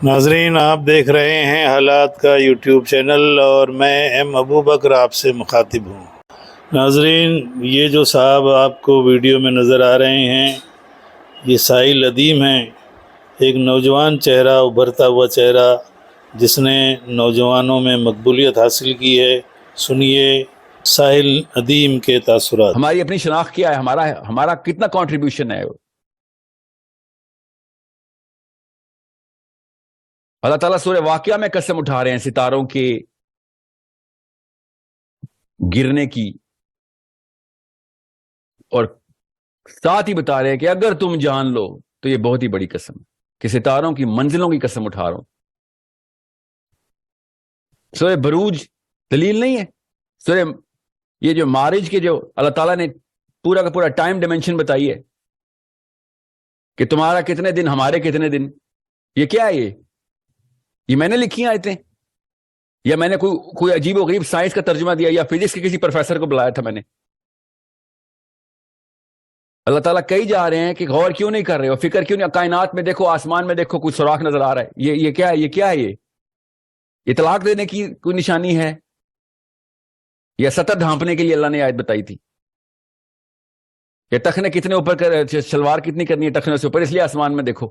ناظرین، آپ دیکھ رہے ہیں حالات کا یوٹیوب چینل اور میں ایم ابو بکر آپ سے مخاطب ہوں۔ ناظرین، یہ جو صاحب آپ کو ویڈیو میں نظر آ رہے ہیں یہ ساحل ادیم ہیں، ایک نوجوان چہرہ، ابھرتا ہوا چہرہ جس نے نوجوانوں میں مقبولیت حاصل کی ہے۔ سنیے ساحل ادیم کے تاثرات۔ ہماری اپنی شناخت کیا ہے، ہمارا کتنا کنٹریبیوشن ہے۔ اللہ تعالیٰ سورہ واقعہ میں قسم اٹھا رہے ہیں ستاروں کے گرنے کی، اور ساتھ ہی بتا رہے ہیں کہ اگر تم جان لو تو یہ بہت ہی بڑی قسم ہے کہ ستاروں کی منزلوں کی قسم اٹھا رہا ہوں۔ سورہ بروج دلیل نہیں ہے؟ سورہ یہ جو معارج کے جو اللہ تعالیٰ نے پورا کا پورا ٹائم ڈائمینشن بتائی ہے کہ تمہارا کتنے دن، ہمارے کتنے دن، یہ کیا ہے؟ یہ میں نے لکھی آیتیں، یا میں نے کوئی عجیب و غریب سائنس کا ترجمہ دیا، یا فزکس کے کسی پروفیسر کو بلایا تھا میں نے؟ اللہ تعالیٰ کہی جا رہے ہیں کہ غور کیوں نہیں کر رہے ہو، فکر کیوں نہیں؟ کائنات میں دیکھو، آسمان میں دیکھو، کوئی سوراخ نظر آ رہا ہے، یہ کیا ہے؟ یہ کیا ہے؟ یہ طلاق دینے کی کوئی نشانی ہے یا سطح ڈھانپنے کے لیے اللہ نے آیت بتائی تھی کہ ٹخنے کتنے اوپر شلوار کتنی کرنی ہے ٹخنے سے اوپر، اس لیے آسمان میں دیکھو۔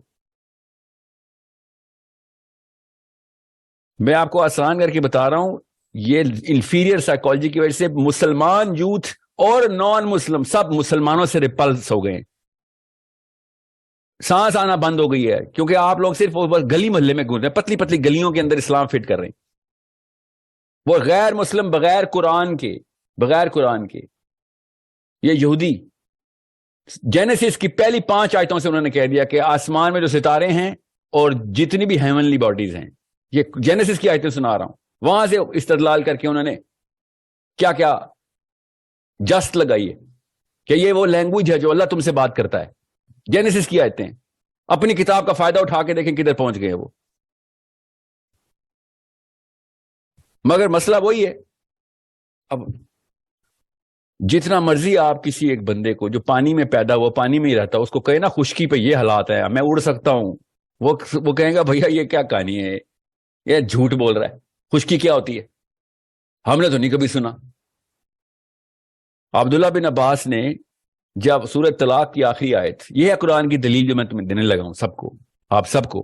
میں آپ کو آسان کر کے بتا رہا ہوں، یہ انفیریئر سائیکالوجی کی وجہ سے مسلمان یوتھ اور نان مسلم سب مسلمانوں سے ریپلس ہو گئے، سانس آنا بند ہو گئی ہے، کیونکہ آپ لوگ صرف گلی محلے میں گھوم رہے ہیں، پتلی پتلی گلیوں کے اندر اسلام فٹ کر رہے ہیں۔ وہ غیر مسلم بغیر قرآن کے یہ یہودی جینیسس کی پہلی 5 آیتوں سے انہوں نے کہہ دیا کہ آسمان میں جو ستارے ہیں اور جتنی بھی ہیونلی باڈیز ہیں، یہ جینیسس کی آیتیں سنا رہا ہوں، وہاں سے استدلال کر کے انہوں نے کیا کیا جست لگائی ہے کہ یہ وہ لینگویج ہے جو اللہ تم سے بات کرتا ہے۔ جینیسس کی آیتیں، اپنی کتاب کا فائدہ اٹھا کے دیکھیں کدھر پہنچ گئے وہ۔ مگر مسئلہ وہی ہے، اب جتنا مرضی آپ کسی ایک بندے کو جو پانی میں پیدا ہوا، پانی میں ہی رہتا، اس کو کہے نا خشکی پہ یہ حالات ہے، میں اڑ سکتا ہوں، وہ کہیں گا بھیا یہ کیا کہانی ہے، یہ جھوٹ بول رہا ہے، خشکی کیا ہوتی ہے، ہم نے تو نہیں کبھی سنا۔ عبداللہ بن عباس نے جب سورۃ طلاق کی آخری آیت، یہ ہے قرآن کی دلیل جو میں تمہیں دینے لگا ہوں سب کو، آپ سب کو۔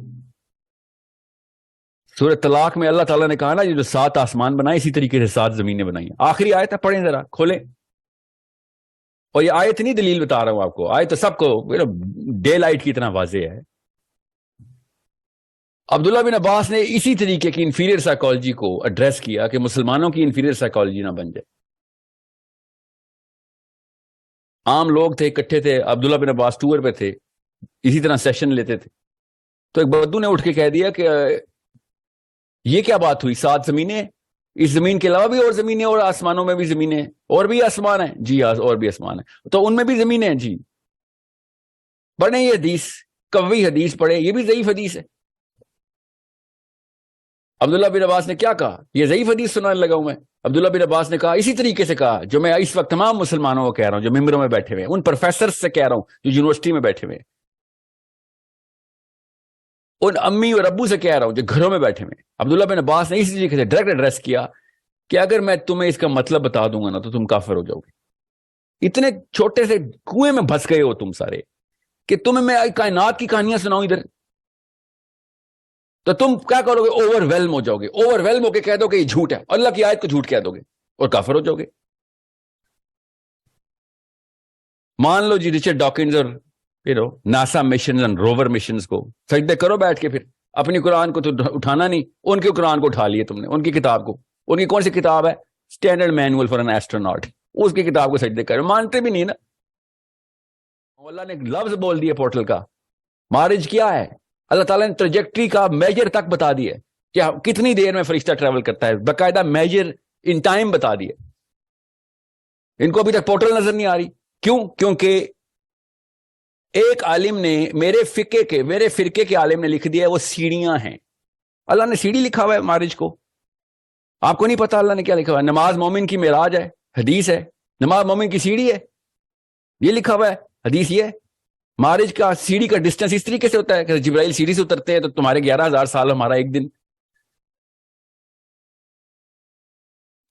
سورۃ طلاق میں اللہ تعالیٰ نے کہا نا یہ جو 7 آسمان بنائے اسی طریقے سے 7 زمینیں بنائی ہیں، آخری آیت ہے، پڑھیں ذرا، کھولیں۔ اور یہ آیت نہیں دلیل بتا رہا ہوں آپ کو، آیت تو سب کو ڈے لائٹ کی طرح واضح ہے۔ عبداللہ بن عباس نے اسی طریقے کی انفیریئر سائیکالوجی کو ایڈریس کیا کہ مسلمانوں کی انفیریئر سائیکالوجی نہ بن جائے۔ عام لوگ تھے، اکٹھے تھے، عبداللہ بن عباس ٹور پہ تھے، اسی طرح سیشن لیتے تھے، تو ایک بدو نے اٹھ کے کہہ دیا کہ یہ کیا بات ہوئی، 7 زمینیں، اس زمین کے علاوہ بھی اور زمینیں، اور آسمانوں میں بھی زمینیں، اور بھی آسمان ہیں؟ جی اور بھی آسمان ہیں، تو ان میں بھی زمینیں ہیں؟ جی۔ پڑھیں یہ حدیث، قوی حدیث پڑھیں، یہ بھی ضعیف حدیث ہے۔ عبداللہ بن عباس نے کیا کہا؟ یہ ضعیف حدیث سنانے لگا ہوں میں؟ عبداللہ بن عباس نے کہا اسی طریقے سے کہا جو میں اس وقت تمام مسلمانوں کو کہہ رہا ہوں جو ممبروں میں بیٹھے ہوئے ہیں، ان پروفیسر سے کہہ رہا ہوں جو یونیورسٹی میں بیٹھے ہوئے ہیں، ان امی اور ابو سے کہہ رہا ہوں جو گھروں میں بیٹھے ہوئے ہیں۔ عبداللہ بن عباس نے اسی طریقے سے ڈائریکٹ ایڈریس کیا کہ اگر میں تمہیں اس کا مطلب بتا دوں گا نا تو تم کافر ہو جاؤ گے۔ اتنے چھوٹے سے کنویں میں پھنس گئے ہو تم سارے کہ تمہیں میں کائنات کی کہانیاں سناؤں ادھر، تو تم کیا کرو گے؟ اوور ویلم ہو جاؤ گے، اوور ویلم ہو کے کہہ دو کہ یہ جھوٹ ہے، اللہ کی آیت کو جھوٹ کہہ دو گے اور کافر ہو جاؤ گے۔ مان لو جی رچرڈ ڈاکنز اور ناسا مشنز اور روور مشنز کو سجدے کرو بیٹھ کے، پھر اپنی قرآن کو تو اٹھانا نہیں، ان کے قرآن کو اٹھا لیے تم نے، ان کی کتاب کو، ان کی کون سی کتاب ہے؟ Standard manual for an astronaut, اس کی کتاب کو سجدے کرو، مانتے بھی نہیں نا۔ اللہ نے لفظ بول دیے پورٹل کا، معرج کیا ہے؟ اللہ تعالیٰ نے ٹریجیکٹری کا میجر تک بتا دیا کہ کتنی دیر میں فرشتہ ٹریول کرتا ہے، باقاعدہ میجر ان ٹائم بتا دیا۔ ان کو ابھی تک پورٹل نظر نہیں آ رہی، کیوں؟ کیونکہ ایک عالم نے میرے فرقے کے عالم نے لکھ دیا وہ سیڑھیاں ہیں۔ اللہ نے سیڑھی لکھا ہوا ہے معرج کو، آپ کو نہیں پتا اللہ نے کیا لکھا ہوا ہے؟ نماز مومن کی معراج ہے، حدیث ہے، نماز مومن کی سیڑھی ہے، یہ لکھا ہوا ہے، حدیث یہ ہے۔ معراج کا سیڑھی کا ڈسٹینس اس طریقے سے ہوتا ہے کہ جبرائیل سیڑھی سے اترتے ہیں تو تمہارے 11,000 سال، ہمارا ایک دن.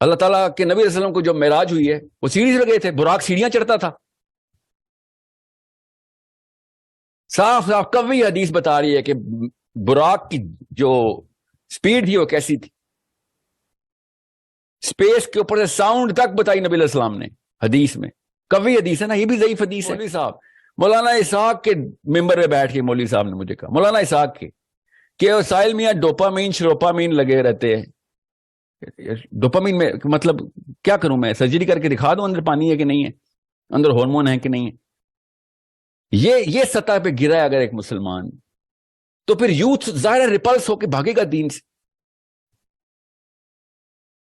اللہ تعالیٰ کے نبی علیہ وسلم کو جو معراج ہوئی ہے وہ سیڑھی سے گئے تھے، براق سیڑھیاں چڑھتا تھا. صاف صاف قوی حدیث بتا رہی ہے کہ براق کی جو سپیڈ تھی وہ کیسی تھی. سپیس کے اوپر سے ساؤنڈ تک بتائی نبی علیہ السلام نے حدیث میں. قوی حدیث ہے نا، یہ بھی ضعیف حدیث ہے. مولوی صاحب، مولانا اسحاق کے ممبر پہ بیٹھ کے مولوی صاحب نے مجھے کہا، مولانا اسحاق کے، کہ ساحل میاں ڈوپامین شروپامین لگے رہتے ہیں. ڈوپامین میں مطلب کیا کروں میں؟ سرجری کر کے دکھا دوں اندر پانی ہے کہ نہیں ہے، اندر ہارمون ہے کہ نہیں ہے؟ یہ سطح پہ گرا ہے اگر ایک مسلمان، تو پھر یوتھ ظاہر ریپلس ہو کے بھاگے گا دین سے.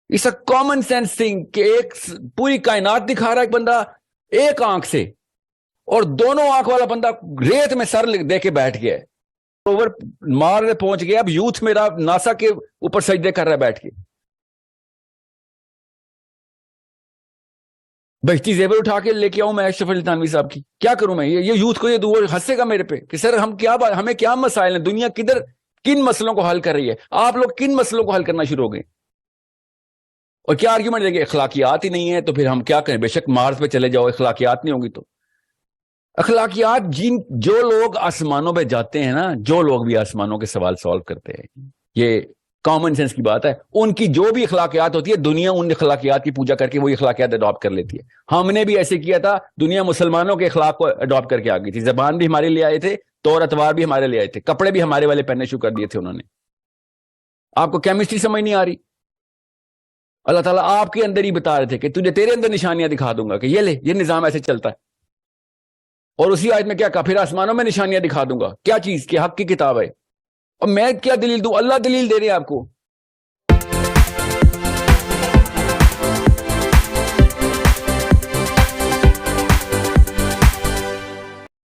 It's a common sense thing کہ ایک پوری کائنات دکھا رہا ہے ایک بندہ ایک آنکھ سے، اور دونوں آنکھ والا بندہ ریت میں سر دے کے بیٹھ گیا ہے، اوور مار پہنچ گیا. اب یوتھ میرا ناسا کے اوپر سجدے کر رہا ہے بیٹھ کے. بہشتی زیور اٹھا کے لے کے آؤں میں اشرف علی تھانوی صاحب کی؟ کیا کروں میں؟ یہ یوتھ کو یہ دور ہنسے گا میرے پہ کہ سر ہم کیا بات، ہمیں کیا مسائل ہیں، دنیا کدھر کن مسئلوں کو حل کر رہی ہے، آپ لوگ کن مسئلوں کو حل کرنا شروع ہو گئے؟ اور کیا آرگیومنٹ دیں گے؟ اخلاقیات ہی نہیں ہے تو پھر ہم کیا کریں؟ بے شک مارس پہ چلے جاؤ، اخلاقیات نہیں ہوگی تو. اخلاقیات جو لوگ آسمانوں پہ جاتے ہیں نا، جو لوگ بھی آسمانوں کے سوال سالو کرتے ہیں، یہ کامن سینس کی بات ہے، ان کی جو بھی اخلاقیات ہوتی ہے دنیا ان اخلاقیات کی پوجا کر کے وہی اخلاقیات اڈاپٹ کر لیتی ہے. ہم نے بھی ایسے کیا تھا، دنیا مسلمانوں کے اخلاق کو اڈاپٹ کر کے آ گئی تھی. زبان بھی ہمارے لے آئے تھے، طور اتوار بھی ہمارے لے آئے تھے، کپڑے بھی ہمارے والے پہننے شروع کر دیے تھے انہوں نے. آپ کو کیمسٹری سمجھ نہیں آ رہی؟ اللہ تعالیٰ آپ کے اندر ہی بتا رہے تھے کہ تجھے تیرے اندر نشانیاں دکھا دوں گا کہ یہ لے، یہ نظام ایسے چلتا ہے. اور اسی آیت میں کیا کہا؟ پھر آسمانوں میں نشانیاں دکھا دوں گا. کیا چیز؟ کہ حق کی کتاب ہے. اور میں کیا دلیل دوں؟ اللہ دلیل دے رہے ہیں آپ کو.